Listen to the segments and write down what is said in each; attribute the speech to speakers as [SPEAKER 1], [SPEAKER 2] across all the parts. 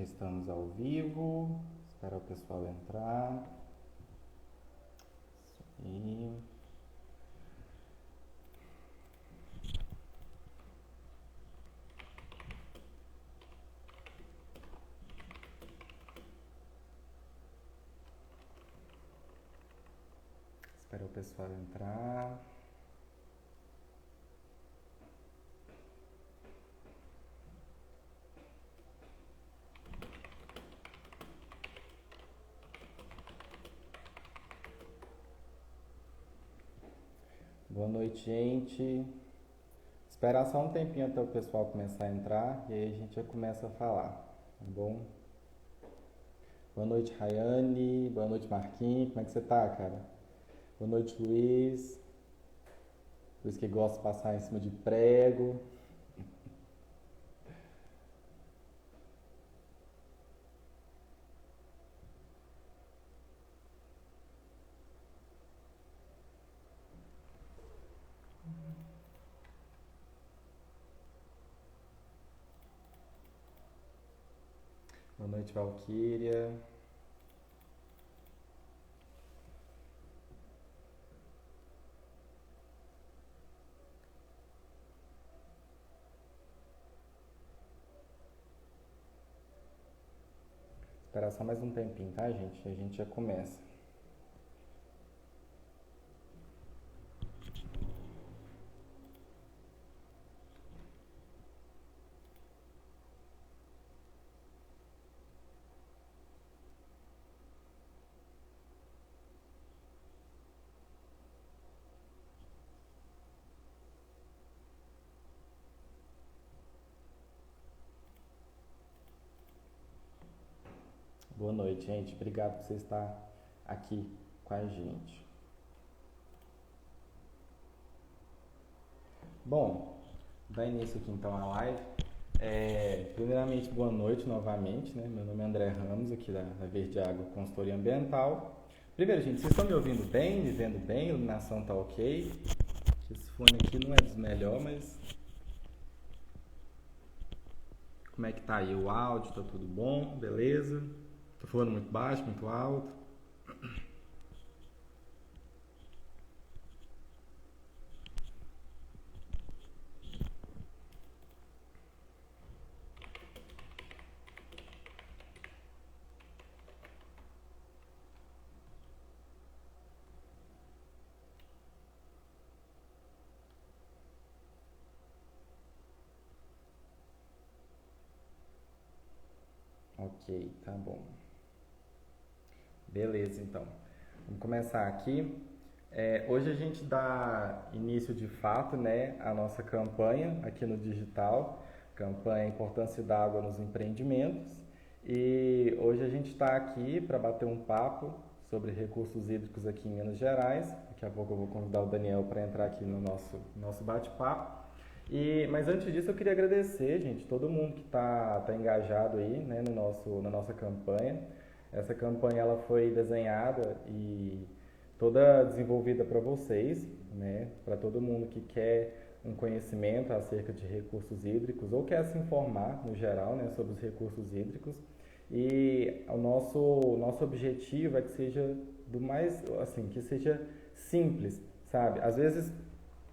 [SPEAKER 1] estamos ao vivo. Espera o pessoal entrar. Isso aí. Espera o pessoal entrar. Boa noite, gente. Esperar só um tempinho até o pessoal começar a entrar e aí a gente já começa a falar, tá bom? Boa noite, Rayane. Boa noite, Marquinhos. Como é que você tá, cara? Boa noite, Luiz. Luiz que gosta de passar em cima de prego. Boa noite, Valquíria. Esperar só mais um tempinho, tá, gente? A gente já começa. Boa noite, gente. Obrigado por você estar aqui com a gente. Bom, dá início aqui então à live. Primeiramente, boa noite novamente, né? Meu nome é André Ramos, aqui da Verde Água Consultoria Ambiental. Primeiro, gente, vocês estão me ouvindo bem, me vendo bem? A iluminação tá ok? Esse fone aqui não é dos melhores, mas como é que tá aí? O áudio, tá tudo bom? Beleza? Tô falando muito baixo, muito alto? Ok, tá bom. Beleza, então. Vamos começar aqui. Hoje a gente dá início de fato, né, à nossa campanha aqui no digital, campanha Importância da Água nos Empreendimentos. E hoje a gente está aqui para bater um papo sobre recursos hídricos aqui em Minas Gerais. Daqui a pouco eu vou convidar o Daniel para entrar aqui no nosso bate-papo. Mas antes disso eu queria agradecer, gente, todo mundo que tá engajado aí, né, na nossa campanha. Essa campanha ela foi desenhada e toda desenvolvida para vocês, né, para todo mundo que quer um conhecimento acerca de recursos hídricos ou quer se informar no geral, né, sobre os recursos hídricos. E o nosso objetivo é que seja do mais, assim, que seja simples, sabe? Às vezes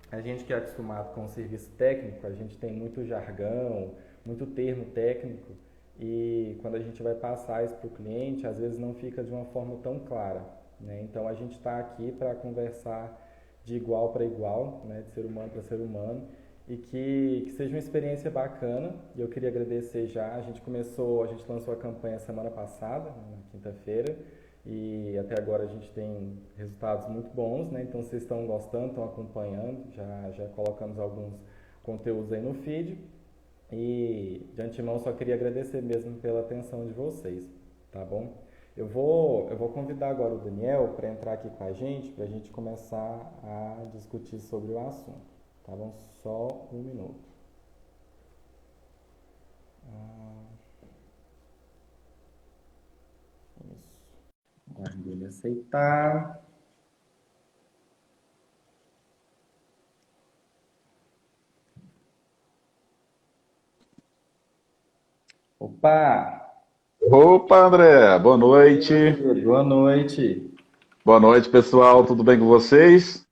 [SPEAKER 1] a gente que é acostumado com o serviço técnico, a gente tem muito jargão, muito termo técnico, e quando a gente vai passar isso para o cliente, às vezes não fica de uma forma tão clara, né? Então a gente está aqui para conversar de igual para igual, né? De ser humano para ser humano, e que seja uma experiência bacana. E eu queria agradecer já. A gente lançou a campanha semana passada, na quinta-feira, e até agora a gente tem resultados muito bons, né? Então vocês estão gostando, estão acompanhando, já colocamos alguns conteúdos aí no feed. E de antemão só queria agradecer mesmo pela atenção de vocês, tá bom? Eu vou convidar agora o Daniel para entrar aqui com a gente, para a gente começar a discutir sobre o assunto, tá bom? Só um minuto. Ah, isso. Aguarde ele aceitar. Opa!
[SPEAKER 2] Opa, André, boa
[SPEAKER 1] E aí, meu
[SPEAKER 2] noite.
[SPEAKER 1] querido, boa noite.
[SPEAKER 2] Boa noite, pessoal. Tudo bem com vocês?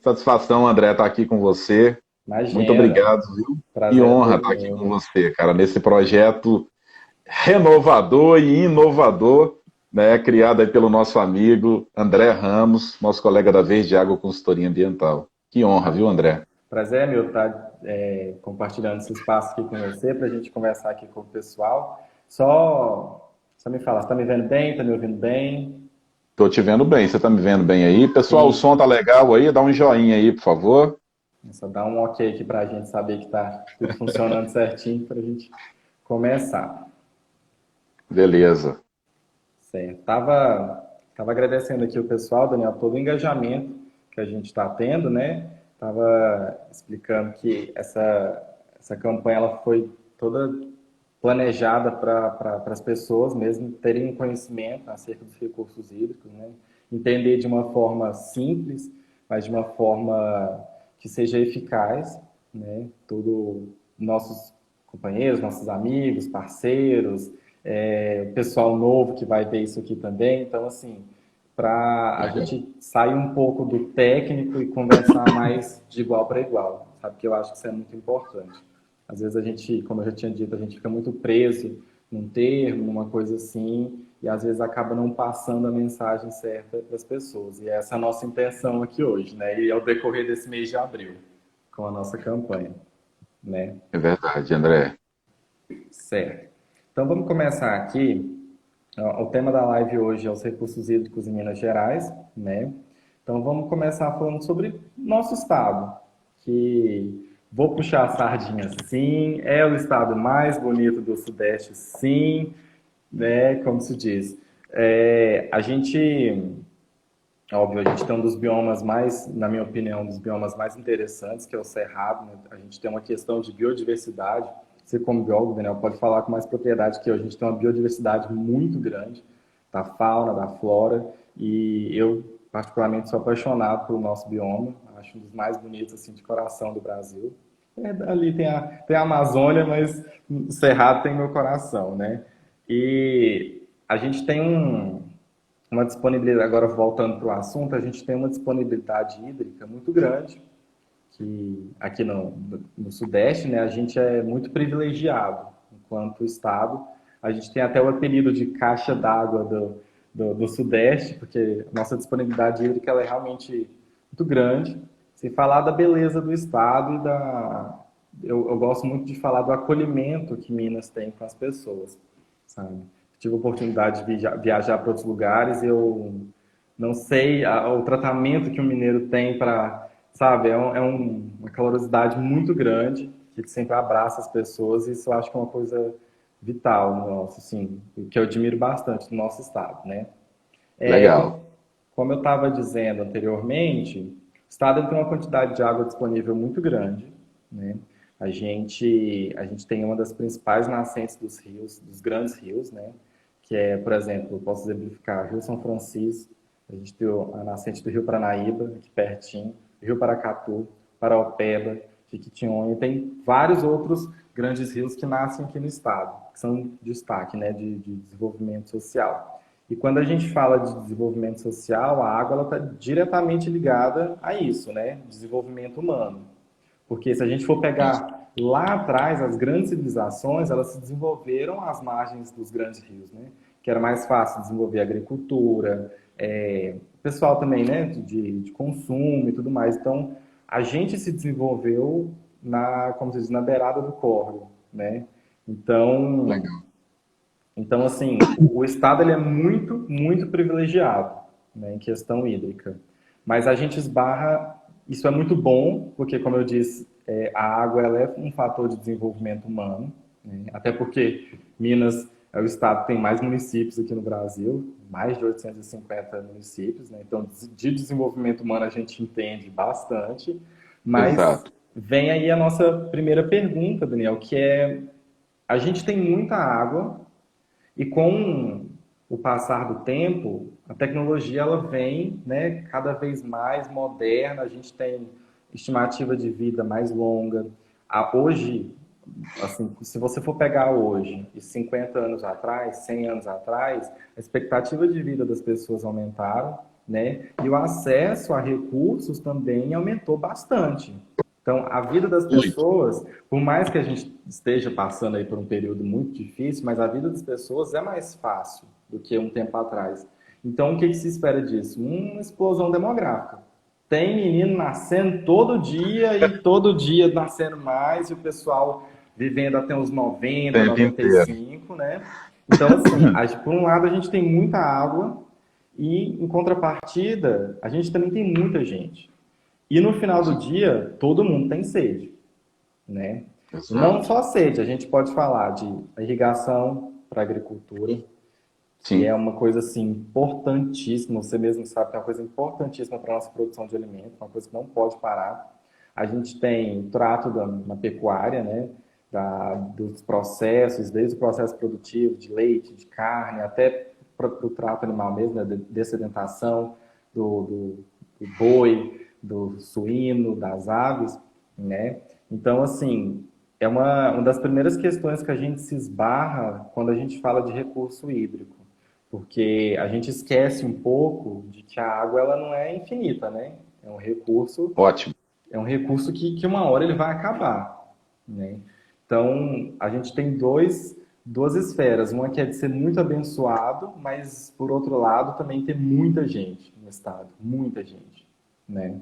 [SPEAKER 2] Satisfação, André, estar aqui com você. Muito
[SPEAKER 1] Imagina,
[SPEAKER 2] obrigado, viu? Que
[SPEAKER 1] prazer é
[SPEAKER 2] honra
[SPEAKER 1] todo
[SPEAKER 2] estar aqui com
[SPEAKER 1] meu.
[SPEAKER 2] você, cara, nesse projeto renovador e inovador, né, criado aí pelo nosso amigo André Ramos, nosso colega da Verde Água Consultoria Ambiental. Que honra, viu, André?
[SPEAKER 1] Prazer é meu estar compartilhando esse espaço aqui com você para a gente conversar aqui com o pessoal. Só me fala, você está me vendo bem? Está me ouvindo bem?
[SPEAKER 2] Tô te vendo bem, você tá me vendo bem aí? Pessoal, o
[SPEAKER 1] Sim.
[SPEAKER 2] som tá legal aí? Dá um joinha aí, por favor.
[SPEAKER 1] Só dá um ok aqui para a gente saber que está tudo funcionando certinho para a gente começar.
[SPEAKER 2] Beleza.
[SPEAKER 1] Certo. Tava agradecendo aqui o pessoal, Daniel, todo o engajamento que a gente está tendo, né? Tava explicando que essa campanha ela foi toda planejada para as pessoas mesmo terem um conhecimento acerca dos recursos hídricos, né? Entender de uma forma simples, mas de uma forma que seja eficaz, né? Tudo nossos companheiros, nossos amigos, parceiros, pessoal novo que vai ver isso aqui também. Então, assim, para a
[SPEAKER 2] Legal.
[SPEAKER 1] gente sair um pouco do técnico e conversar mais de igual para igual, sabe? Que eu acho que isso é muito importante. Às vezes a gente, como eu já tinha dito, a gente fica muito preso num termo, numa coisa assim, e às vezes acaba não passando a mensagem certa para as pessoas. E essa é a nossa intenção aqui hoje, né? E ao decorrer desse mês de abril, com a nossa campanha, né?
[SPEAKER 2] É verdade, André.
[SPEAKER 1] Certo. Então vamos começar aqui. O tema da live hoje é os recursos hídricos em Minas Gerais, né? Então vamos começar falando sobre nosso estado, que vou puxar a sardinha sim, é o estado mais bonito do Sudeste sim, né? Como se diz. A gente, óbvio, a gente tem um dos biomas mais, na minha opinião, um dos biomas mais interessantes, que é o Cerrado, né? A gente tem uma questão de biodiversidade. Você, como biólogo, Daniel, pode falar com mais propriedade que eu. A gente tem uma biodiversidade muito grande da fauna, da flora, e eu, particularmente, sou apaixonado pelo nosso bioma. Acho um dos mais bonitos, assim, de coração do Brasil. Ali tem a Amazônia, mas o Cerrado tem meu coração, né? E a gente tem uma disponibilidade, agora voltando para o assunto, a gente tem uma disponibilidade hídrica muito grande, que aqui no Sudeste, né, a gente é muito privilegiado enquanto Estado. A gente tem até o apelido de caixa d'água do Sudeste, porque a nossa disponibilidade hídrica ela é realmente muito grande. Sem falar da beleza do Estado e eu gosto muito de falar do acolhimento que Minas tem com as pessoas, sabe? Tive a oportunidade de viajar para outros lugares e eu não sei o tratamento que o mineiro tem para, sabe, uma calorosidade muito grande, que sempre abraça as pessoas, e isso eu acho que é uma coisa vital no nosso, assim, que eu admiro bastante no nosso estado, né?
[SPEAKER 2] Legal.
[SPEAKER 1] Como eu estava dizendo anteriormente, o estado ele tem uma quantidade de água disponível muito grande, né? A gente tem uma das principais nascentes dos rios, dos grandes rios, né? Que é, por exemplo, eu posso exemplificar Rio São Francisco, a gente tem a nascente do Rio Paranaíba, aqui pertinho, Rio Paracatu, Paraopeba, Jequitinhonha, tem vários outros grandes rios que nascem aqui no estado, que são de destaque, né, de desenvolvimento social. E quando a gente fala de desenvolvimento social, a água está diretamente ligada a isso, né? Desenvolvimento humano. Porque se a gente for
[SPEAKER 2] Isso.
[SPEAKER 1] pegar lá atrás, as grandes civilizações, elas se desenvolveram às margens dos grandes rios, né? Que era mais fácil desenvolver agricultura, pessoal também, né? De consumo e tudo mais. Então, a gente se desenvolveu como se diz, na beirada do córrego, né? Então,
[SPEAKER 2] Legal.
[SPEAKER 1] então, assim, o Estado ele é muito, muito privilegiado, né, em questão hídrica. Mas a gente esbarra, isso é muito bom, porque, como eu disse, a água ela é um fator de desenvolvimento humano, né, até porque Minas é o estado que tem mais municípios aqui no Brasil, mais de 850 municípios, né, então de desenvolvimento humano a gente entende bastante, mas
[SPEAKER 2] Exato.
[SPEAKER 1] vem aí a nossa primeira pergunta, Daniel, que é, a gente tem muita água, e com o passar do tempo, a tecnologia ela vem, né, cada vez mais moderna, a gente tem estimativa de vida mais longa. Hoje, Assim, se você for pegar hoje e 50 anos atrás, 100 anos atrás, a expectativa de vida das pessoas aumentaram, né? E o acesso a recursos também aumentou bastante. Então, a vida das
[SPEAKER 2] Muito.
[SPEAKER 1] pessoas, por mais que a gente esteja passando aí por um período muito difícil, mas a vida das pessoas é mais fácil do que um tempo atrás. Então, o que se espera disso? Uma explosão demográfica. Tem menino nascendo todo dia e todo dia nascendo mais, e o pessoal vivendo até uns
[SPEAKER 2] O
[SPEAKER 1] 90,
[SPEAKER 2] tempo inteiro.
[SPEAKER 1] 95, né? Então, assim, por um lado a gente tem muita água e, em contrapartida, a gente também tem muita gente. E no final do dia, todo mundo tem sede, né? E não
[SPEAKER 2] Exato.
[SPEAKER 1] só sede, a gente pode falar de irrigação para agricultura, que é
[SPEAKER 2] Sim,
[SPEAKER 1] uma coisa assim importantíssima, você mesmo sabe que é uma coisa importantíssima para a nossa produção de alimentos, uma coisa que não pode parar. A gente tem trato na pecuária, né, dos processos, desde o processo produtivo de leite, de carne, até para o trato animal mesmo, né, de dessedentação do boi, do suíno, das aves, né? Então, assim, é uma das primeiras questões que a gente se esbarra quando a gente fala de recurso hídrico, porque a gente esquece um pouco de que a água ela não é infinita, né? É um recurso,
[SPEAKER 2] ótimo.
[SPEAKER 1] é um recurso que uma hora ele vai acabar, né? Então, a gente tem duas esferas, uma que é de ser muito abençoado, mas por outro lado também tem muita gente no estado, muita gente, né?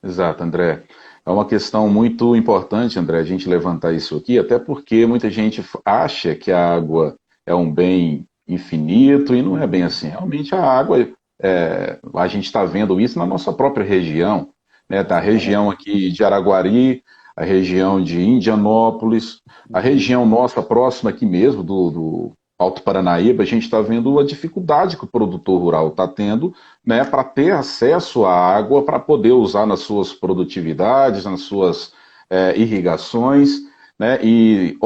[SPEAKER 2] Exato, André. É uma questão muito importante, André, a gente levantar isso aqui, até porque muita gente acha que a água é um bem infinito e não é bem assim. Realmente a água, a gente está vendo isso na nossa própria região, né? Da região
[SPEAKER 1] Exatamente.
[SPEAKER 2] aqui de Araguari, a região de Indianópolis, a região nossa próxima aqui mesmo, do Alto Paranaíba, a gente está vendo a dificuldade que o produtor rural está tendo, né, para ter acesso à água para poder usar nas suas produtividades, nas suas irrigações, né? E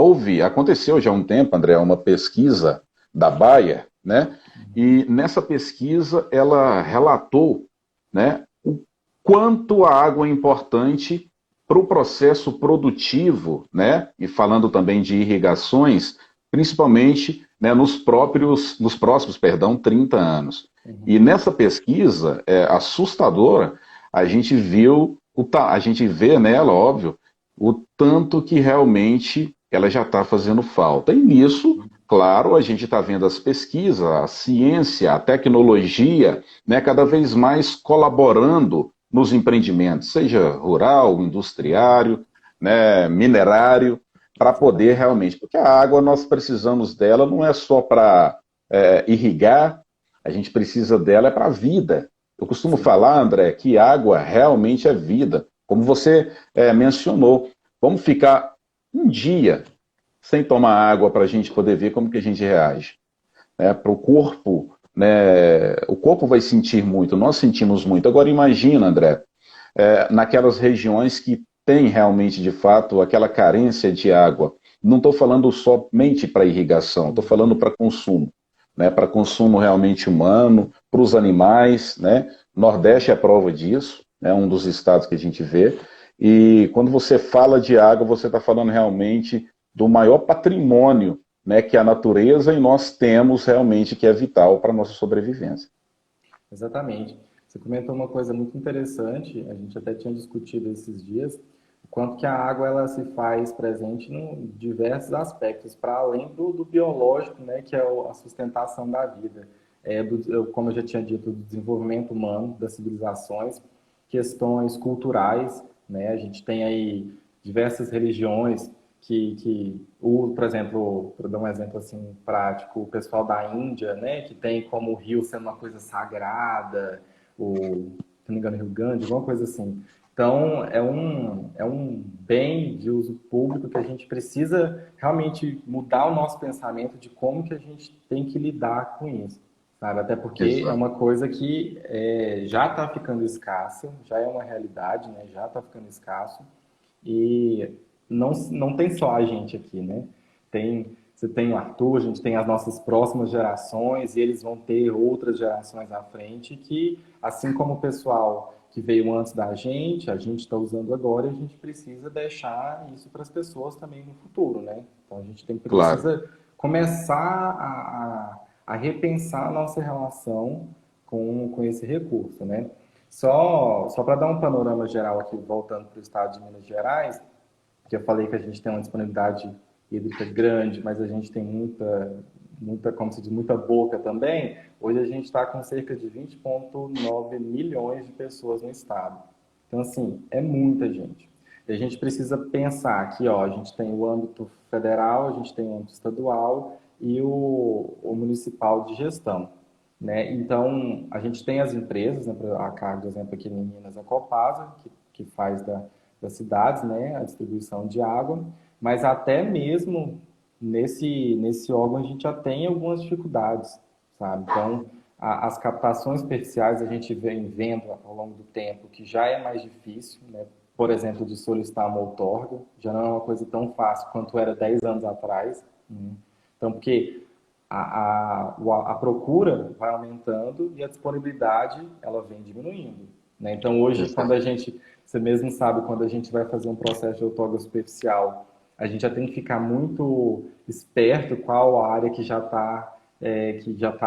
[SPEAKER 2] aconteceu já há um tempo, André, uma pesquisa da Bayer, né? E nessa pesquisa ela relatou, né, o quanto a água é importante para o processo produtivo, né? E falando também de irrigações, principalmente, né, nos próximos, perdão, 30 anos. E
[SPEAKER 1] Uhum.
[SPEAKER 2] nessa pesquisa assustadora, a gente viu, a gente vê nela, óbvio, o tanto que realmente ela já está fazendo falta. E nisso, claro, a gente está vendo as pesquisas, a ciência, a tecnologia, né, cada vez mais colaborando nos empreendimentos, seja rural, industriário, né, minerário, para poder
[SPEAKER 1] Exatamente.
[SPEAKER 2] realmente, porque a água nós precisamos dela não é só para irrigar, a gente precisa dela para a vida. Eu costumo
[SPEAKER 1] Sim.
[SPEAKER 2] falar, André, que água realmente é vida. Como você mencionou, vamos ficar um dia sem tomar água para a gente poder ver como que a gente reage. Né? Para o corpo, né? O corpo vai sentir muito, nós sentimos muito. Agora imagina, André, naquelas regiões que tem realmente, de fato, aquela carência de água. Não estou falando somente para irrigação, estou falando
[SPEAKER 1] Uhum.
[SPEAKER 2] para consumo, né? Para consumo realmente humano, para os animais, né? Nordeste é prova disso, é um dos estados que a gente vê. E quando você fala de água, você está falando realmente do maior patrimônio, né, que é a natureza e nós temos realmente que é vital para a nossa sobrevivência.
[SPEAKER 1] Exatamente. Você comentou uma coisa muito interessante, a gente até tinha discutido esses dias, o quanto que a água ela se faz presente em diversos aspectos, para além do biológico, né, que é a sustentação da vida. Como eu já tinha dito, do desenvolvimento humano, das civilizações, questões culturais, né, a gente tem aí diversas religiões por exemplo, para dar um exemplo assim prático, o pessoal da Índia, né, que tem como o rio sendo uma coisa sagrada, se não me engano, Rio Grande, alguma coisa assim. Então, é um bem de uso público que a gente precisa realmente mudar o nosso pensamento de como que a gente tem que lidar com isso, sabe? Até porque é
[SPEAKER 2] Exato.
[SPEAKER 1] uma coisa que já está ficando escassa, já é uma realidade, né? Já está ficando escasso. E não tem só a gente aqui, né? Tem você tem o Arthur, a gente tem as nossas próximas gerações e eles vão ter outras gerações à frente que, assim como o pessoal que veio antes da gente, a gente está usando agora e a gente precisa deixar isso para as pessoas também no futuro, né? Então a gente
[SPEAKER 2] Claro.
[SPEAKER 1] precisa começar a repensar a nossa relação com esse recurso, né? Só para dar um panorama geral aqui, voltando para o estado de Minas Gerais, que eu falei que a gente tem uma disponibilidade hídrica grande, mas a gente tem como se diz, muita boca também. Hoje a gente está com cerca de 20,9 milhões de pessoas no estado. Então, assim, é muita gente. E a gente precisa pensar que, ó, a gente tem o âmbito federal, a gente tem o âmbito estadual e o municipal de gestão, né? Então, a gente tem as empresas, né, a cargo, por exemplo, aqui em Minas, a Copasa, que faz das cidades, né, a distribuição de água, mas até mesmo nesse órgão a gente já tem algumas dificuldades, sabe? Então, as captações superficiais a gente vem vendo ao longo do tempo que já é mais difícil, né? Por exemplo, de solicitar uma outorga, já não é uma coisa tão fácil quanto era 10 anos atrás, né? Então, porque a procura vai aumentando e a disponibilidade ela vem diminuindo, né? Então, hoje, quando a gente, você mesmo sabe, quando a gente vai fazer um processo de outorga superficial, a gente já tem que ficar muito esperto qual a área que já está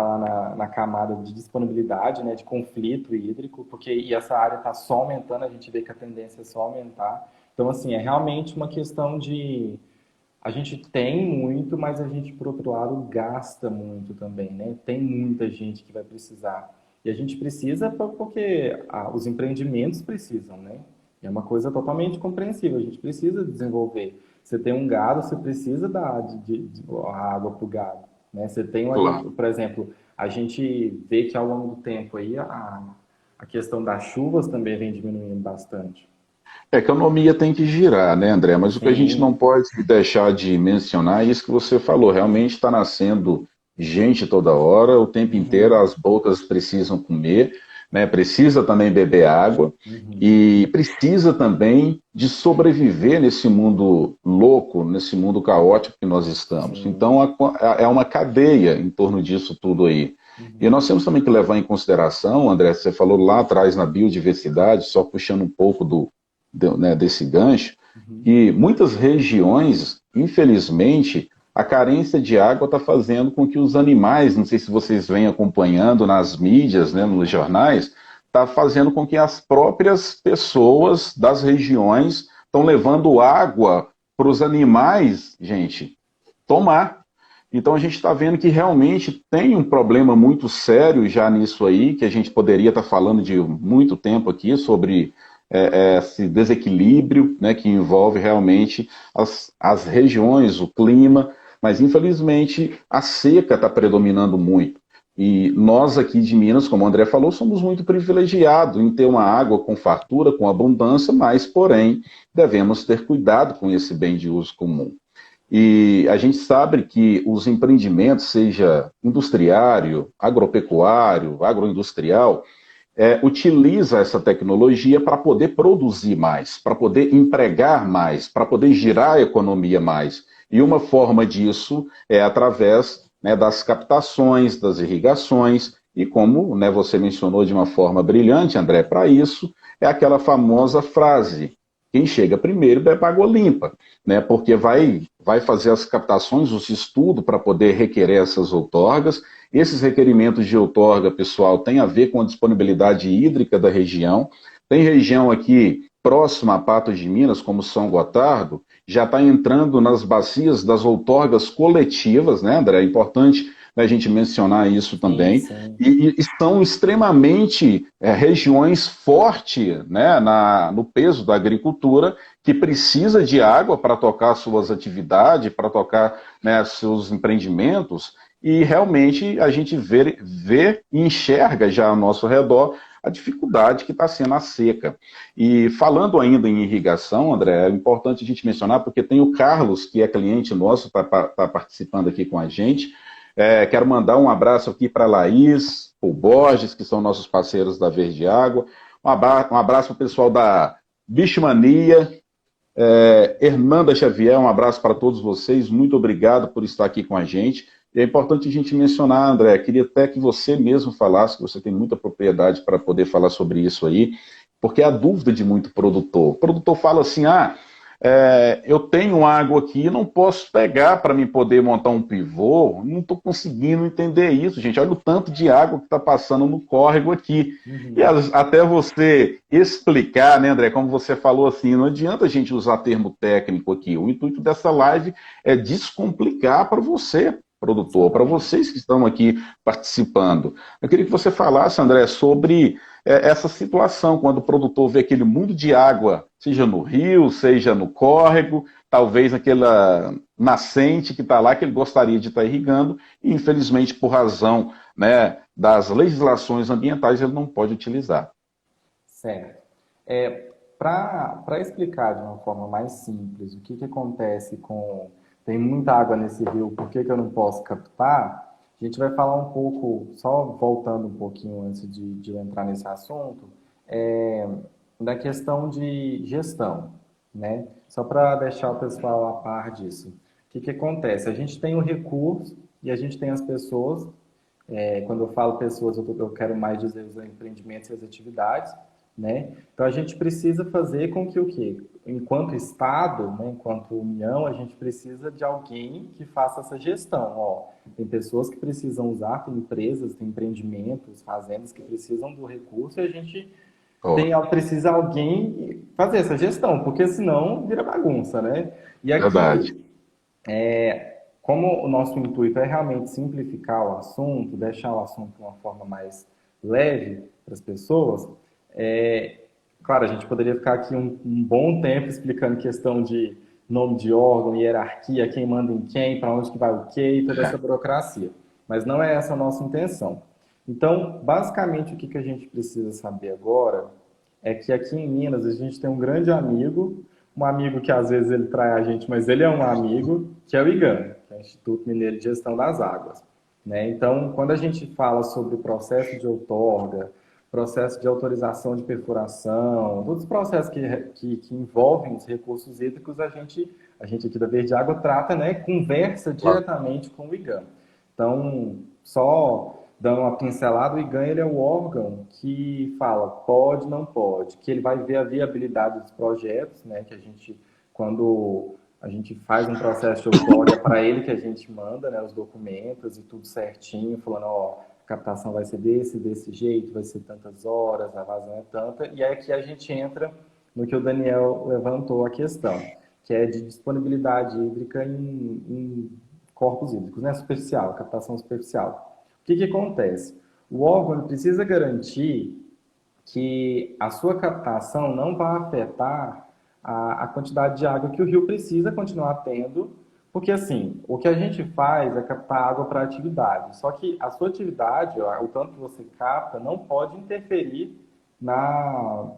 [SPEAKER 1] lá na camada de disponibilidade, né, de conflito hídrico, porque e essa área está só aumentando, a gente vê que a tendência é só aumentar. Então, assim, é realmente uma questão de a gente tem muito, mas a gente, por outro lado, gasta muito também, né? Tem muita gente que vai precisar. E a gente precisa porque os empreendimentos precisam, né? É uma coisa totalmente compreensível. A gente precisa desenvolver. Você tem um gado, você precisa dar a água para o gado, né? Você tem,
[SPEAKER 2] Claro.
[SPEAKER 1] por exemplo, a gente vê que ao longo do tempo aí a questão das chuvas também vem diminuindo bastante.
[SPEAKER 2] A economia tem que girar, né, André? Mas o que a gente não
[SPEAKER 1] Sim.
[SPEAKER 2] pode deixar de mencionar é isso que você falou. Realmente está nascendo gente toda hora, o tempo inteiro,
[SPEAKER 1] Uhum.
[SPEAKER 2] as bocas precisam comer, né? Precisa também beber água
[SPEAKER 1] Uhum.
[SPEAKER 2] e precisa também de sobreviver nesse mundo louco, nesse mundo caótico que nós estamos.
[SPEAKER 1] Sim.
[SPEAKER 2] Então, é uma cadeia em torno disso tudo aí. E
[SPEAKER 1] Uhum.
[SPEAKER 2] nós temos também que levar em consideração, André, você falou lá atrás na biodiversidade, só puxando um pouco né, desse gancho,
[SPEAKER 1] Uhum.
[SPEAKER 2] que muitas regiões, infelizmente, a carência de água está fazendo com que os animais, não sei se vocês vêm acompanhando nas mídias, né, nos jornais, está fazendo com que as próprias pessoas das regiões estão levando água para os animais, gente, tomar. Então a gente está vendo que realmente tem um problema muito sério já nisso aí, que a gente poderia estar falando de muito tempo aqui sobre esse desequilíbrio, né, que envolve realmente as regiões, o clima, mas infelizmente a seca está predominando muito. E nós aqui de Minas, como o André falou, somos muito privilegiados em ter uma água com fartura, com abundância, mas, porém, devemos ter cuidado com esse bem de uso comum. E a gente sabe que os empreendimentos, seja industriário, agropecuário, agroindustrial, utiliza essa tecnologia para poder produzir mais, para poder empregar mais, para poder girar a economia mais. E uma forma disso é através, né, das captações, das irrigações, e como, né, você mencionou de uma forma brilhante, André, para isso é aquela famosa frase: quem chega primeiro bebe água limpa, né? Porque vai fazer as captações, os estudos para poder requerer essas outorgas. Esses requerimentos de outorga, pessoal, têm a ver com a disponibilidade hídrica da região. Tem região aqui próxima a Patos de Minas, como São Gotardo, já está entrando nas bacias das outorgas coletivas, né, André? É importante, né, a gente mencionar isso
[SPEAKER 1] Sim,
[SPEAKER 2] também.
[SPEAKER 1] sim.
[SPEAKER 2] E são extremamente regiões fortes, né, no peso da agricultura, que precisa de água para tocar suas atividades, para tocar, né, seus empreendimentos, e realmente a gente vê e enxerga já ao nosso redor a dificuldade que está sendo a seca. E falando ainda em irrigação, André, é importante a gente mencionar, porque tem o Carlos, que é cliente nosso, está participando aqui com a gente. Quero mandar um abraço aqui para a Laís, o Borges, que são nossos parceiros da Verde Água. Um abraço para o pessoal da Bichomania, Hernanda Xavier, um abraço para todos vocês, muito obrigado por estar aqui com a gente. E é importante a gente mencionar, André, queria até que você mesmo falasse, que você tem muita propriedade para poder falar sobre isso aí, porque é a dúvida de muito produtor. O produtor fala assim, eu tenho água aqui, não posso pegar para me poder montar um pivô, não estou conseguindo entender isso, gente. Olha o tanto de água que está passando no córrego aqui. E até você explicar, né, André, como você falou assim, não adianta a gente usar termo técnico aqui. O intuito dessa live é descomplicar para você, produtor, para vocês que estão aqui participando. Eu queria que você falasse, André, sobre essa situação, quando o produtor vê aquele mundo de água, seja no rio, seja no córrego, talvez naquela nascente que está lá, que ele gostaria de estar irrigando, e infelizmente, por razão, né, das legislações ambientais, ele não pode utilizar.
[SPEAKER 1] Certo. Para explicar de uma forma mais simples o que acontece com... Tem muita água nesse rio, por que eu não posso captar? A gente vai falar um pouco, só voltando um pouquinho antes de eu entrar nesse assunto, é, da questão de gestão, né? Só para deixar o pessoal a par disso. O que acontece? A gente tem o recurso e a gente tem as pessoas. Quando eu falo pessoas, eu quero mais dizer os empreendimentos e as atividades, né? Então a gente precisa fazer com que o quê? Enquanto Estado, né, enquanto União, a gente precisa de alguém que faça essa gestão. Ó, tem pessoas que precisam usar, tem empresas, tem empreendimentos, fazendas que precisam do recurso e a gente
[SPEAKER 2] Oh,
[SPEAKER 1] precisa alguém fazer essa gestão, porque senão vira bagunça, né? E
[SPEAKER 2] verdade.
[SPEAKER 1] aqui, como o nosso intuito é realmente simplificar o assunto, deixar o assunto de uma forma mais leve para as pessoas, é, claro, a gente poderia ficar aqui um bom tempo explicando questão de nome de órgão, hierarquia, quem manda em quem, para onde que vai o quê e toda essa burocracia. Mas não é essa a nossa intenção. Então, basicamente, o que a gente precisa saber agora é que aqui em Minas a gente tem um grande amigo, um amigo que às vezes ele trai a gente, mas ele é um amigo, que é o IGAM, que é o Instituto Mineiro de Gestão das Águas. Né? Então, quando a gente fala sobre o processo de outorga, processo de autorização de perfuração, todos os processos que envolvem os recursos hídricos, a gente aqui da Verde Água trata, né, conversa
[SPEAKER 2] Claro.
[SPEAKER 1] diretamente com o IGAM. Então, só dando uma pincelada, o IGAM ele é o órgão que fala pode, não pode, que ele vai ver a viabilidade dos projetos, né, que a gente, quando a gente faz um processo de outorga, é para ele que a gente manda, né, os documentos e tudo certinho, falando, ó, a captação vai ser desse jeito, vai ser tantas horas, a vazão é tanta, e aí aqui a gente entra no que o Daniel levantou a questão, que é de disponibilidade hídrica em corpos hídricos, né, superficial, captação superficial. O que acontece? O órgão ele precisa garantir que a sua captação não vai afetar a quantidade de água que o rio precisa continuar tendo, porque assim, o que a gente faz é captar água para atividade, só que a sua atividade, o tanto que você capta, não pode interferir no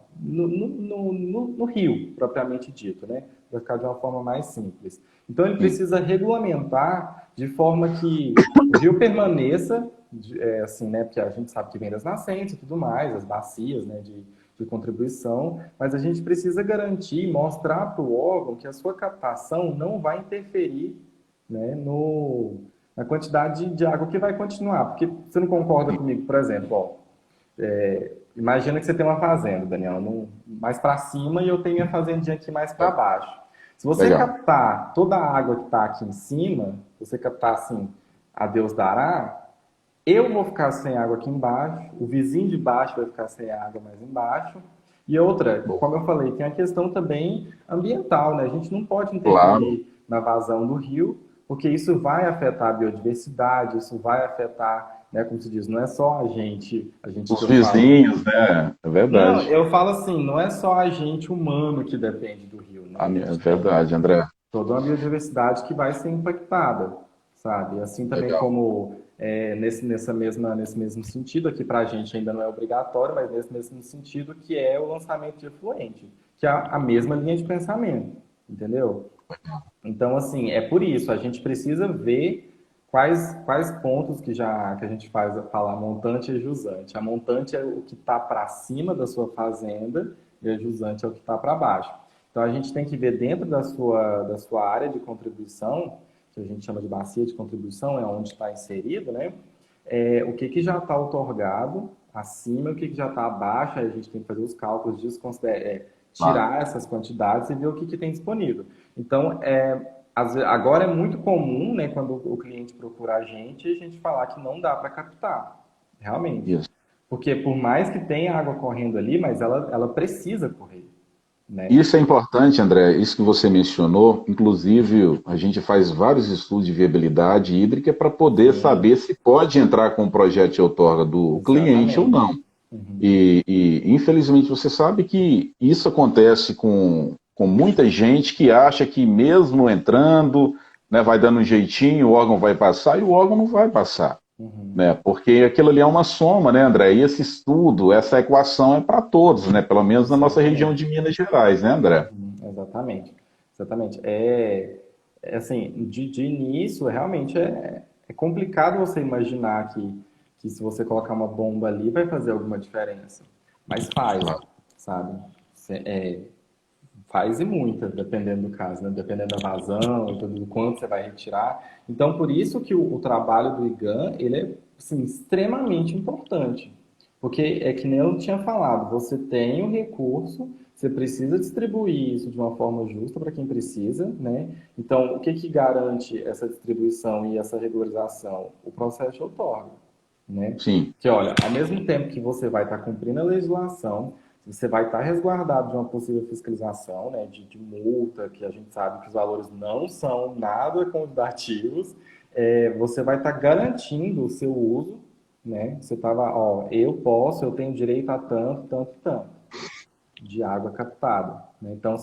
[SPEAKER 1] rio, propriamente dito, né? Vai ficar de uma forma mais simples. Então ele
[SPEAKER 2] Sim.
[SPEAKER 1] precisa regulamentar de forma que o rio permaneça assim, né? Porque a gente sabe que vem das nascentes e tudo mais, as bacias, né? De contribuição, mas a gente precisa garantir, mostrar para o órgão que a sua captação não vai interferir, né? Na quantidade de água que vai continuar. Porque você não concorda comigo, por exemplo, ó, imagina que você tem uma fazenda, Daniel, mais para cima e eu tenho minha fazendinha aqui mais para baixo. Se você
[SPEAKER 2] Legal.
[SPEAKER 1] captar toda a água que está aqui em cima, se você captar assim, a Deus dará, eu vou ficar sem água aqui embaixo, o vizinho de baixo vai ficar sem água mais embaixo. E outra,
[SPEAKER 2] Bom,
[SPEAKER 1] como eu falei, tem a questão também ambiental, né? A gente não pode
[SPEAKER 2] claro.
[SPEAKER 1] interferir na vazão do rio, porque isso vai afetar a biodiversidade, isso vai afetar, né, como se diz, não é só a gente que
[SPEAKER 2] Os
[SPEAKER 1] eu falo.
[SPEAKER 2] vizinhos, né? É
[SPEAKER 1] Não,
[SPEAKER 2] verdade.
[SPEAKER 1] eu falo assim, não é só a gente humano que depende do rio, né? A
[SPEAKER 2] É
[SPEAKER 1] gente tem
[SPEAKER 2] verdade, André.
[SPEAKER 1] toda uma biodiversidade que vai ser impactada, sabe? Assim também
[SPEAKER 2] Legal.
[SPEAKER 1] como nesse mesmo sentido, aqui para a gente ainda não é obrigatório, mas nesse mesmo sentido que é o lançamento de efluente, que é a mesma linha de pensamento, entendeu? Então, assim, é por isso, a gente precisa ver quais pontos que a gente faz falar montante e jusante. A montante é o que está para cima da sua fazenda e a jusante é o que está para baixo. Então, a gente tem que ver dentro da sua área de contribuição, que a gente chama de bacia de contribuição, é onde está inserido, né? O que que já está otorgado acima, o que que já está abaixo, aí a gente tem que fazer os cálculos disso,
[SPEAKER 2] Claro.
[SPEAKER 1] tirar essas quantidades e ver o que que tem disponível. Então, agora é muito comum, né, quando o cliente procura a gente falar que não dá para captar, realmente.
[SPEAKER 2] Isso.
[SPEAKER 1] Porque por mais que tenha água correndo ali, mas ela precisa correr, né?
[SPEAKER 2] Isso é importante, André, isso que você mencionou. Inclusive, a gente faz vários estudos de viabilidade hídrica para poder
[SPEAKER 1] Sim,
[SPEAKER 2] saber se pode entrar com o projeto de outorga do cliente ou
[SPEAKER 1] exatamente.
[SPEAKER 2] não. Infelizmente, você sabe que isso acontece com muita gente que acha que mesmo entrando, né, vai dando um jeitinho, o órgão vai passar e o órgão não vai passar,
[SPEAKER 1] Uhum.
[SPEAKER 2] né? Porque aquilo ali é uma soma, né, André? E esse estudo, essa equação é para todos, né? Pelo menos na nossa região
[SPEAKER 1] Exatamente.
[SPEAKER 2] de Minas Gerais, né, André?
[SPEAKER 1] Exatamente. Exatamente. Assim, de início, realmente é complicado você imaginar que se você colocar uma bomba ali vai fazer alguma diferença. Mas faz,
[SPEAKER 2] Claro.
[SPEAKER 1] sabe? Faz e muita, dependendo do caso, né? Dependendo da vazão e tudo, do quanto você vai retirar. Então, por isso que o trabalho do IGAN, ele é, assim, extremamente importante. Porque é que nem eu tinha falado, você tem o recurso, você precisa distribuir isso de uma forma justa para quem precisa, né? Então, o que que garante essa distribuição e essa regularização? O processo de outorga, né?
[SPEAKER 2] Sim,
[SPEAKER 1] Que olha, ao mesmo tempo que você vai estar cumprindo a legislação, você vai estar resguardado de uma possível fiscalização, né, de multa, que a gente sabe que os valores não são nada convidativos, você vai estar garantindo o seu uso, né? Você estava, ó, eu tenho direito a tanto, tanto, tanto de água captada, né? Então,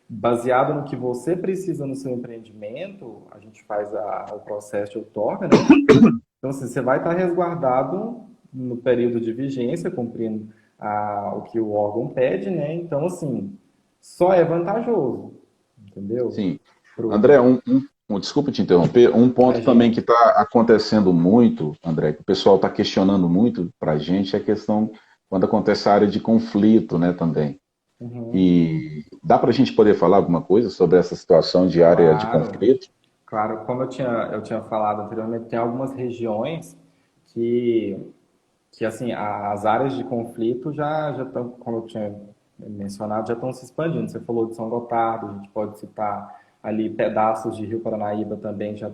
[SPEAKER 1] baseado no que você precisa no seu empreendimento, a gente faz o processo de outorga, né? Então, assim, você vai estar resguardado no período de vigência, cumprindo o que o órgão pede, né? Então, assim, só é vantajoso, entendeu?
[SPEAKER 2] sim.
[SPEAKER 1] Pro...
[SPEAKER 2] André, desculpa te interromper, um ponto
[SPEAKER 1] Imagina.
[SPEAKER 2] também que está acontecendo muito, André, que o pessoal está questionando muito para a gente, é a questão quando acontece a área de conflito, né, também.
[SPEAKER 1] Uhum.
[SPEAKER 2] E dá para a gente poder falar alguma coisa sobre essa situação de área de
[SPEAKER 1] Claro,
[SPEAKER 2] conflito?
[SPEAKER 1] claro. Como eu tinha falado anteriormente, tem algumas regiões que, que assim, as áreas de conflito já estão, como eu tinha mencionado, já estão se expandindo. Você falou de São Gotardo, a gente pode citar ali pedaços de Rio Paranaíba também já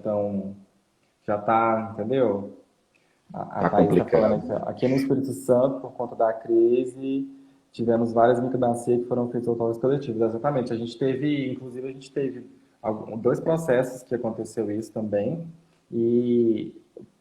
[SPEAKER 1] tá, entendeu? A
[SPEAKER 2] Tá
[SPEAKER 1] Thaís está falando
[SPEAKER 2] complicado.
[SPEAKER 1] aqui no Espírito Santo, por conta da crise, tivemos várias microbacias que foram feitas autógrafos coletivos. Exatamente. Inclusive, a gente teve dois processos que aconteceu isso também. E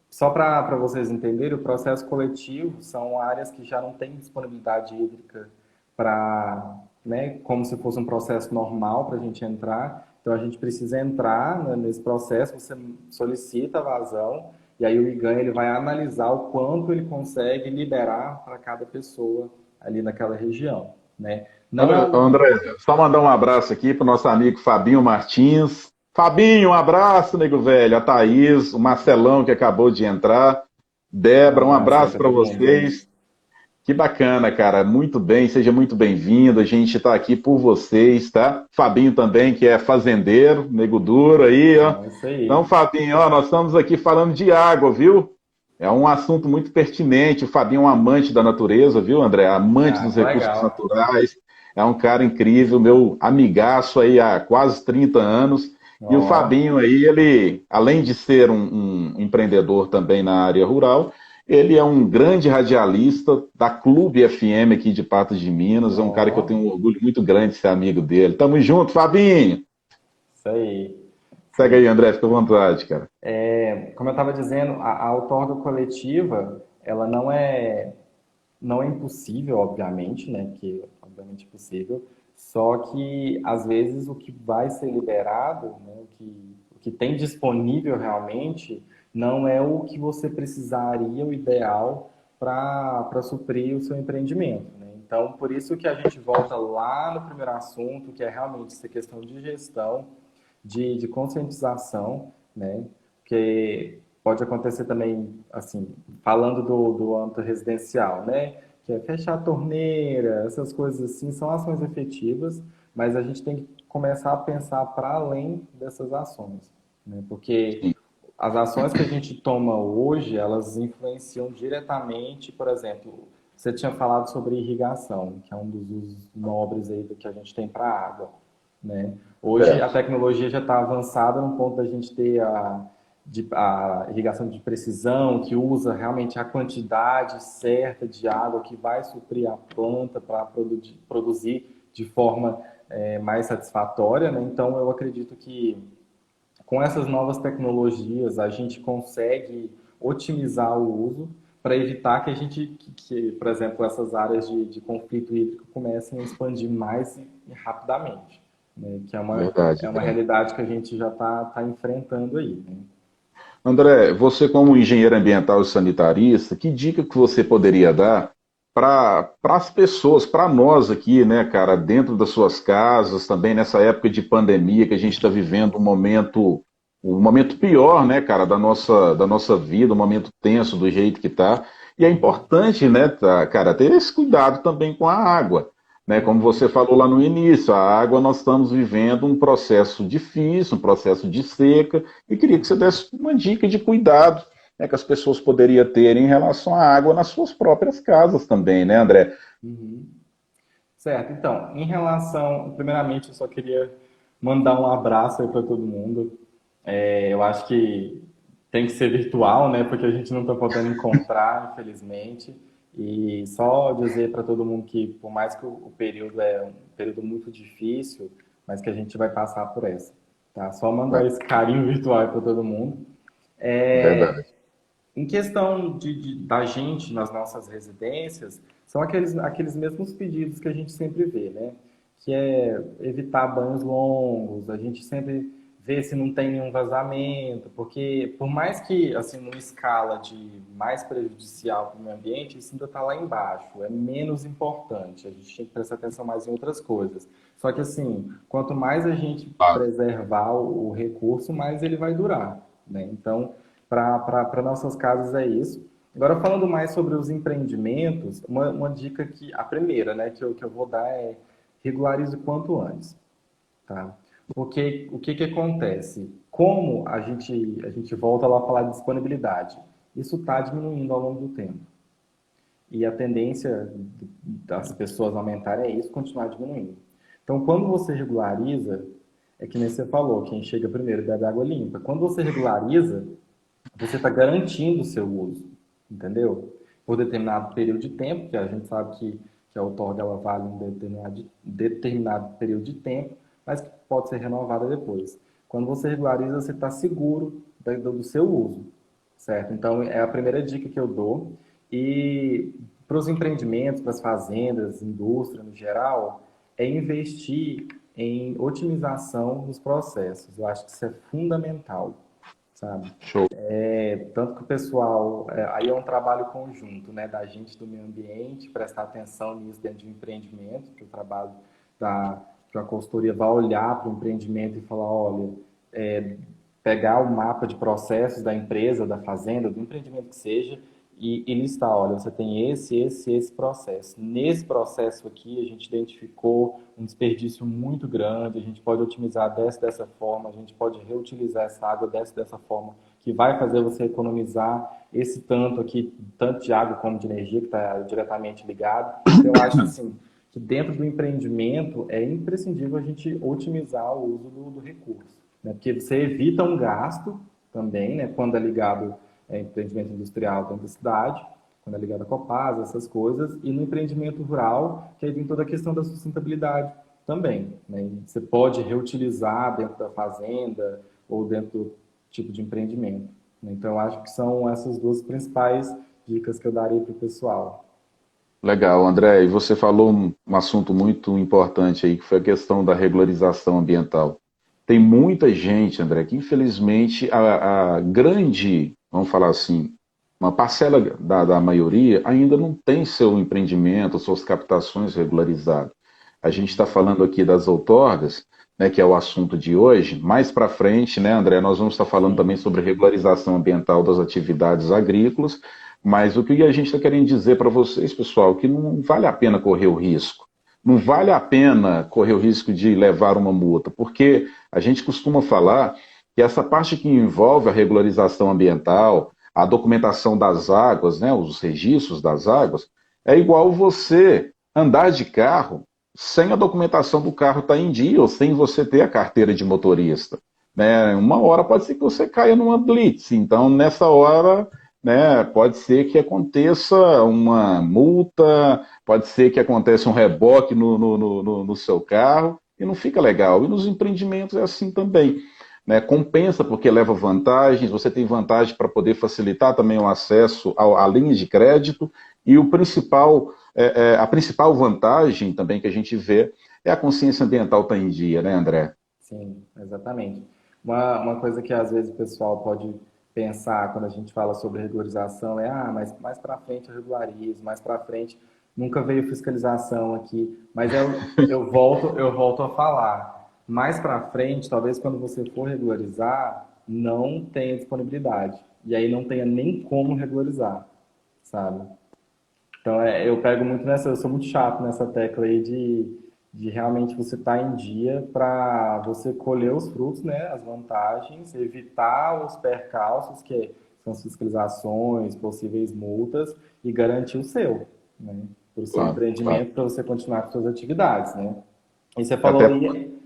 [SPEAKER 1] só para vocês entenderem, o processo coletivo são áreas que já não têm disponibilidade hídrica para, né, como se fosse um processo normal para a gente entrar. Então, a gente precisa entrar, né, nesse processo, você solicita a vazão, e aí o IGAN ele vai analisar o quanto ele consegue liberar para cada pessoa ali naquela região, né? Não é
[SPEAKER 2] Olha,
[SPEAKER 1] o...
[SPEAKER 2] André, só mandar um abraço aqui para o nosso amigo Fabinho Martins. Fabinho, um abraço, nego velho. A Thaís, o Marcelão que acabou de entrar.
[SPEAKER 1] Um
[SPEAKER 2] Débora, um
[SPEAKER 1] abraço aí
[SPEAKER 2] abraço
[SPEAKER 1] para
[SPEAKER 2] para
[SPEAKER 1] todo mundo aí.
[SPEAKER 2] vocês. Que bacana, cara. Muito bem, seja muito bem-vindo. A gente está aqui por vocês, tá? Fabinho também, que é fazendeiro, nego duro aí, ó.
[SPEAKER 1] É isso
[SPEAKER 2] Então,
[SPEAKER 1] aí.
[SPEAKER 2] Fabinho, ó, nós estamos aqui falando de água, viu? É um assunto muito pertinente. O Fabinho é um amante da natureza, viu, André? Amante
[SPEAKER 1] Ah,
[SPEAKER 2] dos
[SPEAKER 1] que
[SPEAKER 2] recursos
[SPEAKER 1] legal.
[SPEAKER 2] naturais. É um cara incrível, meu amigaço aí há quase 30 anos. E o
[SPEAKER 1] Ó,
[SPEAKER 2] Fabinho aí, ele, além de ser um empreendedor também na área rural, ele é um grande radialista da Clube FM aqui de Patos de Minas. É um cara que eu tenho
[SPEAKER 1] ó,
[SPEAKER 2] um orgulho muito grande de ser amigo dele. Tamo junto, Fabinho!
[SPEAKER 1] isso aí. Isso
[SPEAKER 2] Segue aí,
[SPEAKER 1] aí.
[SPEAKER 2] André, fica à vontade, cara.
[SPEAKER 1] Como eu estava dizendo, a outorga coletiva, ela não é impossível, obviamente, né? Que obviamente é possível. Só que às vezes o que vai ser liberado, né, o que tem disponível realmente, não é o que você precisaria, o ideal para suprir o seu empreendimento, né? Então, por isso que a gente volta lá no primeiro assunto, que é realmente essa questão de gestão, de conscientização, né? Porque pode acontecer também, assim, falando do âmbito residencial, né? que é fechar a torneira, essas coisas assim, são ações efetivas, mas a gente tem que começar a pensar para além dessas ações, né? Porque
[SPEAKER 2] Sim,
[SPEAKER 1] as ações que a gente toma hoje, elas influenciam diretamente, por exemplo, você tinha falado sobre irrigação, que é um dos usos nobres aí do que a gente tem para a água, né? Hoje a
[SPEAKER 2] certo.
[SPEAKER 1] tecnologia já está avançada no ponto da gente ter a irrigação de precisão, que usa realmente a quantidade certa de água que vai suprir a planta para produzir de forma mais satisfatória, né? Então eu acredito que com essas novas tecnologias, a gente consegue otimizar o uso para evitar que a gente, por exemplo, essas áreas de conflito hídrico comecem a expandir mais e rapidamente, né? Que
[SPEAKER 2] Verdade,
[SPEAKER 1] é uma
[SPEAKER 2] André.
[SPEAKER 1] realidade que a gente já está enfrentando aí, né?
[SPEAKER 2] André, você como engenheiro ambiental e sanitarista, que dica que você poderia dar para as pessoas, para nós aqui, né, cara, dentro das suas casas, também nessa época de pandemia que a gente está vivendo um momento pior, né, cara, da nossa vida, um momento tenso do jeito que tá. E é importante, né, cara, ter esse cuidado também com a água. Né, como
[SPEAKER 1] Uhum.
[SPEAKER 2] você falou lá no início, a água nós estamos vivendo um processo difícil, um processo de seca, e queria que você desse uma dica de cuidado, né, que as pessoas poderiam ter em relação à água nas suas próprias casas também, né, André?
[SPEAKER 1] Uhum. Certo, então, em relação, primeiramente eu só queria mandar um abraço aí para todo mundo. Eu acho que tem que ser virtual, né? Porque a gente não está podendo encontrar, infelizmente. E só dizer para todo mundo que, por mais que o período é um período muito difícil, mas que a gente vai passar por essa, tá? Só mandar esse carinho virtual para todo mundo.
[SPEAKER 2] Verdade.
[SPEAKER 1] Em questão da gente nas nossas residências, são aqueles mesmos pedidos que a gente sempre vê, né? Que é evitar banhos longos, a gente sempre vê se não tem nenhum vazamento, porque por mais que, assim, numa escala de mais prejudicial para o meio ambiente, isso ainda está lá embaixo, é menos importante, a gente tem que prestar atenção mais em outras coisas. Só que, assim, quanto mais a gente
[SPEAKER 2] Claro.
[SPEAKER 1] preservar o recurso, mais ele vai durar, né? Então, para nossas casas é isso. Agora, falando mais sobre os empreendimentos, uma dica que, a primeira, né, que eu vou dar é regularize o quanto antes, tá? Porque o que que acontece? Como a gente volta lá a falar de disponibilidade, isso está diminuindo ao longo do tempo. E a tendência das pessoas aumentarem é isso, continuar diminuindo. Então, quando você regulariza, é que nem você falou, quem chega primeiro bebe água limpa. Quando você regulariza, você está garantindo o seu uso, entendeu? Por determinado período de tempo, que a gente sabe que a outorga ela vale um determinado período de tempo, mas que pode ser renovada depois. Quando você regulariza, você está seguro do seu uso, certo? Então, é a primeira dica que eu dou. E para os empreendimentos, para as fazendas, indústria no geral, é investir em otimização dos processos. Eu acho que isso é fundamental, sabe?
[SPEAKER 2] Show.
[SPEAKER 1] Tanto que o pessoal, aí é um trabalho conjunto, né, da gente do meio ambiente, prestar atenção nisso dentro de um empreendimento, que o trabalho da, que uma consultoria vai olhar para o empreendimento e falar, olha, é, pegar o mapa de processos da empresa, da fazenda, do empreendimento que seja, e listar, olha, você tem esse processo. Nesse processo aqui, a gente identificou um desperdício muito grande, a gente pode otimizar dessa forma, a gente pode reutilizar essa água dessa forma, que vai fazer você economizar esse tanto aqui, tanto de água como de energia, que está diretamente ligado. Então, eu acho assim, que dentro do empreendimento é imprescindível a gente otimizar o uso do recurso, né? Porque você evita um gasto também, né? Quando é ligado empreendimento industrial dentro da cidade, quando é ligado a Copasa, essas coisas, e no empreendimento rural, que aí vem toda a questão da sustentabilidade também, né? Você pode reutilizar dentro da fazenda ou dentro do tipo de empreendimento, né? Então, eu acho que são essas duas principais dicas que eu daria para o pessoal.
[SPEAKER 2] Legal, André. E você falou um assunto muito importante aí, que foi a questão da regularização ambiental. Tem muita gente, André, que infelizmente a grande, vamos falar assim, uma parcela da maioria ainda não tem seu empreendimento, suas captações regularizadas. A gente está falando aqui das outorgas, né, que é o assunto de hoje. Mais para frente, né, André, nós vamos estar falando também
[SPEAKER 1] Sim.
[SPEAKER 2] sobre regularização ambiental das atividades agrícolas, Mas o que a gente está querendo dizer para vocês, pessoal, que não vale a pena correr o risco. Não vale a pena correr o risco de levar uma multa, porque a gente costuma falar que essa parte que envolve a regularização ambiental, a documentação das águas, né, os registros das águas, é igual você andar de carro sem a documentação do carro estar em dia ou sem você ter a carteira de motorista. Né? Uma hora pode ser que você caia numa blitz, então nessa hora, né, pode ser que aconteça uma multa, pode ser que aconteça um reboque no seu carro e não fica legal. E nos empreendimentos é assim também. Né? Compensa porque leva vantagens, você tem vantagem para poder facilitar também o acesso à linha de crédito e o principal, a principal vantagem também que a gente vê é a consciência ambiental estar em dia, né, André?
[SPEAKER 1] Sim, exatamente. Uma coisa que às vezes o pessoal pode pensar quando a gente fala sobre regularização é, mas mais para frente eu regularizo, mais para frente nunca veio fiscalização aqui, mas eu volto a falar. Mais para frente, talvez quando você for regularizar, não tenha disponibilidade. E aí não tenha nem como regularizar, sabe? Então, eu pego muito nessa, eu sou muito chato nessa tecla aí de realmente você estar em dia para você colher os frutos, né, as vantagens, evitar os percalços, que são as fiscalizações, possíveis multas, e garantir o seu, né, para o seu
[SPEAKER 2] Claro, claro.
[SPEAKER 1] empreendimento, para você continuar com suas atividades, né. E você falou
[SPEAKER 2] Até
[SPEAKER 1] aí,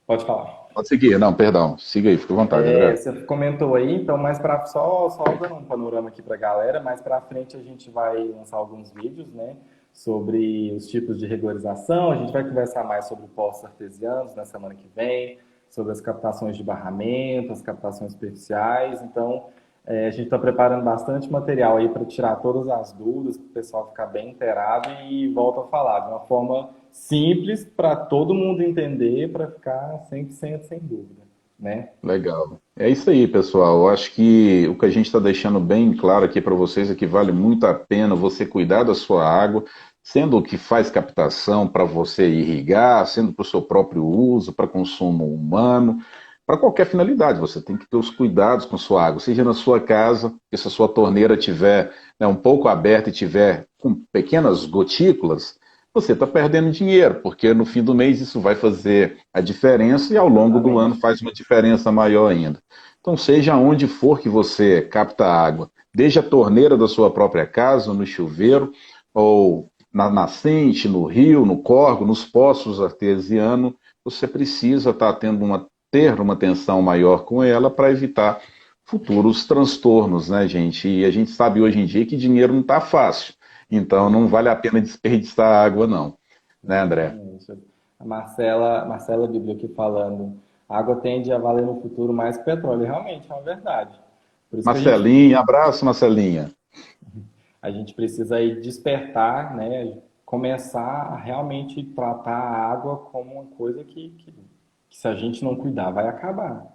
[SPEAKER 1] pode falar.
[SPEAKER 2] pode seguir, não, perdão, siga aí, fica à vontade, André.
[SPEAKER 1] Você comentou aí, então mais para só dando um panorama aqui para a galera, mais para frente a gente vai lançar alguns vídeos, né, sobre os tipos de regularização. A gente vai conversar mais sobre poços artesianos na semana que vem, sobre as captações de barramento, as captações superficiais. Então, a gente está preparando bastante material aí para tirar todas as dúvidas, para o pessoal ficar bem inteirado e volto a falar de uma forma simples para todo mundo entender, para ficar 100% sem dúvida, né?
[SPEAKER 2] Legal. É isso aí, pessoal. Eu acho que o que a gente está deixando bem claro aqui para vocês é que vale muito a pena você cuidar da sua água, sendo que faz captação para você irrigar, sendo para o seu próprio uso, para consumo humano, para qualquer finalidade. Você tem que ter os cuidados com sua água, seja na sua casa, que se a sua torneira tiver, né, um pouco aberta e tiver com pequenas gotículas, você está perdendo dinheiro, porque no fim do mês isso vai fazer a diferença e ao longo do ano
[SPEAKER 1] Exatamente.
[SPEAKER 2] faz uma diferença maior ainda. Então, seja onde for que você capta água, desde a torneira da sua própria casa, no chuveiro, ou na nascente, no rio, no córrego, nos poços artesianos, você precisa estar ter uma atenção maior com ela para evitar futuros transtornos, né, gente? E a gente sabe hoje em dia que dinheiro não está fácil. Então não vale a pena desperdiçar água, não. Né, André?
[SPEAKER 1] Exatamente. A Marcela Bíblia aqui falando, a água tende a valer no futuro mais que petróleo. Realmente, é uma verdade. Por isso que
[SPEAKER 2] Marcelinha, abraço, Marcelinha.
[SPEAKER 1] a gente precisa aí despertar, né? Começar a realmente tratar a água como uma coisa que se a gente não cuidar, vai acabar.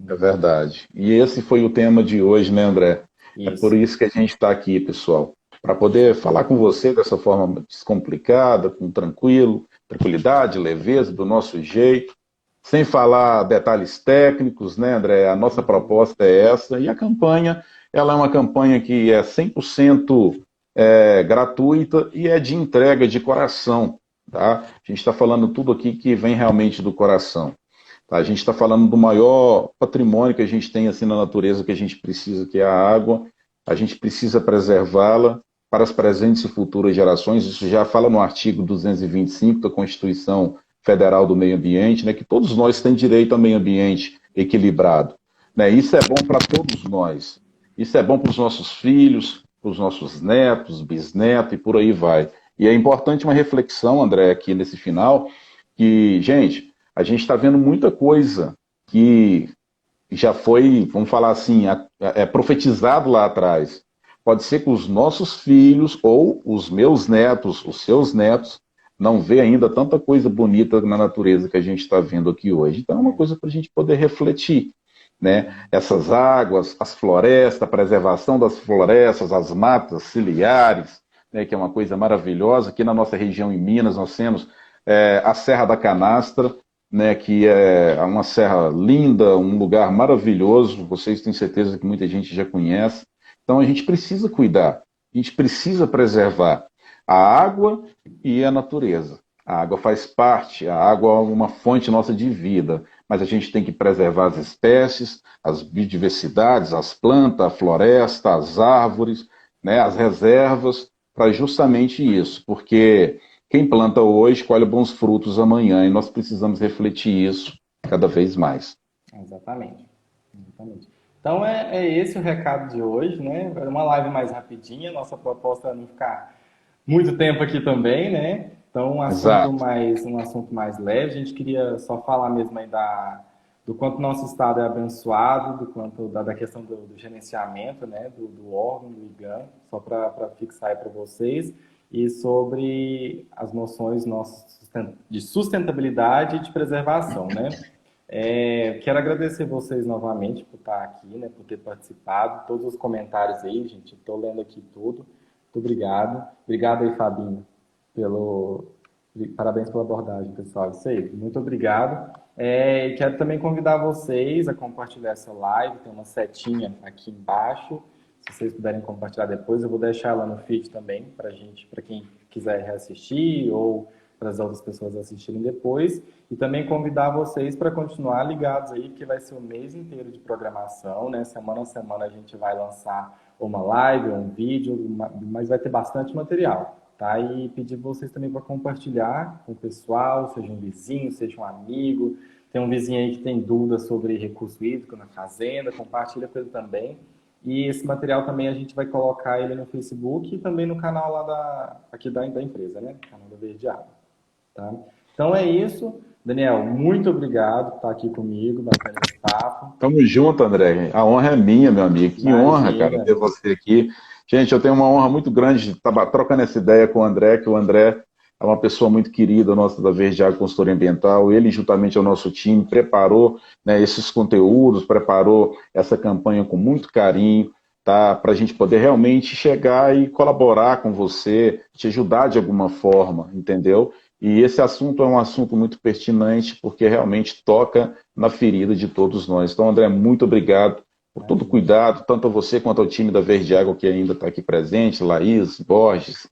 [SPEAKER 2] É verdade. E esse foi o tema de hoje, né, André? É por
[SPEAKER 1] Isso.
[SPEAKER 2] isso que a gente está aqui, pessoal, para poder falar com você dessa forma descomplicada, com tranquilidade, leveza, do nosso jeito, sem falar detalhes técnicos, né, André? A nossa proposta é essa, e a campanha, ela é uma campanha que é 100% gratuita e é de entrega de coração, tá? A gente está falando tudo aqui que vem realmente do coração. Tá? A gente está falando do maior patrimônio que a gente tem assim na natureza, que a gente precisa, que é a água. A gente precisa preservá-la para as presentes e futuras gerações. Isso já fala no artigo 225 da Constituição Federal do Meio Ambiente, né, que todos nós temos direito ao meio ambiente equilibrado. Né? Isso é bom para todos nós. Isso é bom para os nossos filhos, para os nossos netos, bisnetos e por aí vai. E é importante uma reflexão, André, aqui nesse final, que, gente, a gente está vendo muita coisa que já foi, vamos falar assim, profetizado lá atrás. Pode ser que os nossos filhos ou os meus netos, os seus netos, não vê ainda tanta coisa bonita na natureza que a gente está vendo aqui hoje. Então é uma coisa para a gente poder refletir. Né? Essas águas, as florestas, a preservação das florestas, as matas ciliares, né, que é uma coisa maravilhosa. Aqui na nossa região em Minas nós temos a Serra da Canastra, né, que é uma serra linda, um lugar maravilhoso, vocês têm certeza que muita gente já conhece. Então a gente precisa cuidar. A gente precisa preservar a água e a natureza. A água faz parte, a água é uma fonte nossa de vida, mas a gente tem que preservar as espécies, as biodiversidades, as plantas, a floresta, as árvores, né, as reservas, para justamente isso, porque quem planta hoje colhe bons frutos amanhã e nós precisamos refletir isso cada vez mais.
[SPEAKER 1] Exatamente. Exatamente. Então é esse o recado de hoje, né? É uma live mais rapidinha, nossa proposta é não ficar muito tempo aqui também, né? Então
[SPEAKER 2] Exato.
[SPEAKER 1] um assunto mais leve. A gente queria só falar mesmo aí do quanto nosso estado é abençoado, do quanto da questão do gerenciamento, né? Do órgão, do IGAM, só para fixar aí para vocês, e sobre as noções nossas de sustentabilidade e de preservação, né? Quero agradecer vocês novamente por estar aqui, né, por ter participado, todos os comentários aí, gente, estou lendo aqui tudo. Muito obrigado. Obrigado aí, Fabinho, pelo... Parabéns pela abordagem, pessoal. Isso aí, muito obrigado. E quero também convidar vocês a compartilhar essa live, tem uma setinha aqui embaixo. Se vocês puderem compartilhar depois, eu vou deixar lá no feed também para gente, para quem quiser reassistir ou para as outras pessoas assistirem depois. E também convidar vocês para continuar ligados aí, porque vai ser o mês inteiro de programação, né? Semana a semana a gente vai lançar uma live, um vídeo, mas vai ter bastante material, tá? E pedir vocês também para compartilhar com o pessoal, seja um vizinho, seja um amigo. Tem um vizinho aí que tem dúvidas sobre recurso hídrico na fazenda, compartilha com ele também. E esse material também a gente vai colocar ele no Facebook e também no canal lá aqui da empresa, né? Canal da Verde Água, tá? Então é isso. Daniel, muito obrigado por estar aqui comigo, batendo esse papo.
[SPEAKER 2] Tamo junto, André. A honra é minha, meu amigo. Que honra, cara,
[SPEAKER 1] Imagina.
[SPEAKER 2] ter você aqui. Gente, eu tenho uma honra muito grande de estar trocando essa ideia com o André, que o André é uma pessoa muito querida nossa da Verde Água Consultoria Ambiental. Ele, juntamente ao nosso time, preparou, né, esses conteúdos, preparou essa campanha com muito carinho, tá? Para a gente poder realmente chegar e colaborar com você, te ajudar de alguma forma, entendeu? E esse assunto é um assunto muito pertinente, porque realmente toca na ferida de todos nós. Então, André, muito obrigado por todo o
[SPEAKER 1] Imagina.
[SPEAKER 2] cuidado, tanto a você quanto ao time da Verde Água que ainda está aqui presente, Laís, Borges,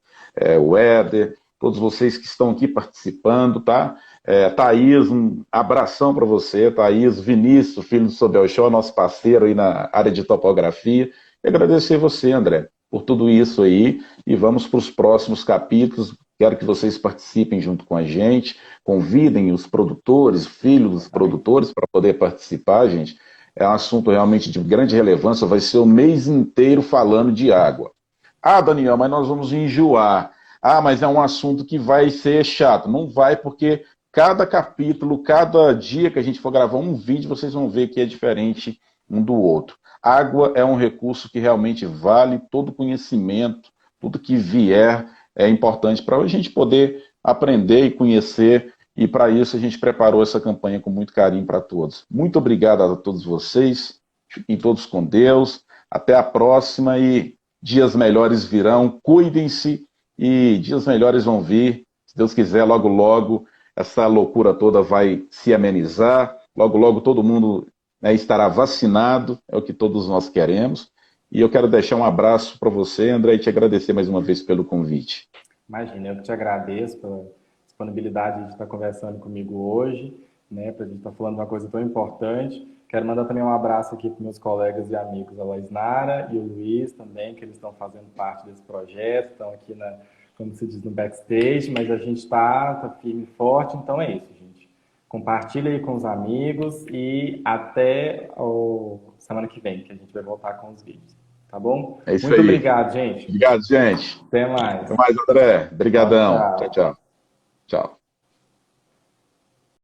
[SPEAKER 2] o Éder, todos vocês que estão aqui participando, tá? Thaís, um abração para você, Thaís, Vinícius, filho do Sobel Show, nosso parceiro aí na área de topografia. E agradecer você, André, por tudo isso aí, e vamos para os próximos capítulos. Quero que vocês participem junto com a gente, convidem os produtores, filhos dos
[SPEAKER 1] Exatamente.
[SPEAKER 2] produtores para poder participar, gente. É um assunto realmente de grande relevância, vai ser o mês inteiro falando de água. Ah, Daniel, mas nós vamos enjoar. Ah, mas é um assunto que vai ser chato. Não vai, porque cada capítulo, cada dia que a gente for gravar um vídeo, vocês vão ver que é diferente um do outro. Água é um recurso que realmente vale todo conhecimento, tudo que vier é importante para a gente poder aprender e conhecer, e para isso a gente preparou essa campanha com muito carinho para todos. Muito obrigado a todos vocês, e todos com Deus, até a próxima e dias melhores virão, cuidem-se e dias melhores vão vir, se Deus quiser, logo logo essa loucura toda vai se amenizar, logo logo todo mundo, né, estará vacinado, é o que todos nós queremos. E eu quero deixar um abraço para você, André, e te agradecer mais uma vez pelo convite.
[SPEAKER 1] Imagina, eu que te agradeço pela disponibilidade de estar conversando comigo hoje, né, para a gente estar falando de uma coisa tão importante. Quero mandar também um abraço aqui para meus colegas e amigos, a Laisnara e o Luiz também, que eles estão fazendo parte desse projeto, estão aqui como se diz, no backstage, mas a gente está firme e forte, então é isso, gente. Compartilha aí com os amigos e até semana que vem, que a gente vai voltar com os vídeos, tá bom?
[SPEAKER 2] É isso
[SPEAKER 1] Muito
[SPEAKER 2] aí.
[SPEAKER 1] obrigado, gente.
[SPEAKER 2] Obrigado, gente.
[SPEAKER 1] Até mais.
[SPEAKER 2] Até mais, André.
[SPEAKER 1] Tchau,
[SPEAKER 2] Obrigadão. Tchau,
[SPEAKER 1] tchau.
[SPEAKER 2] tchau. Tchau.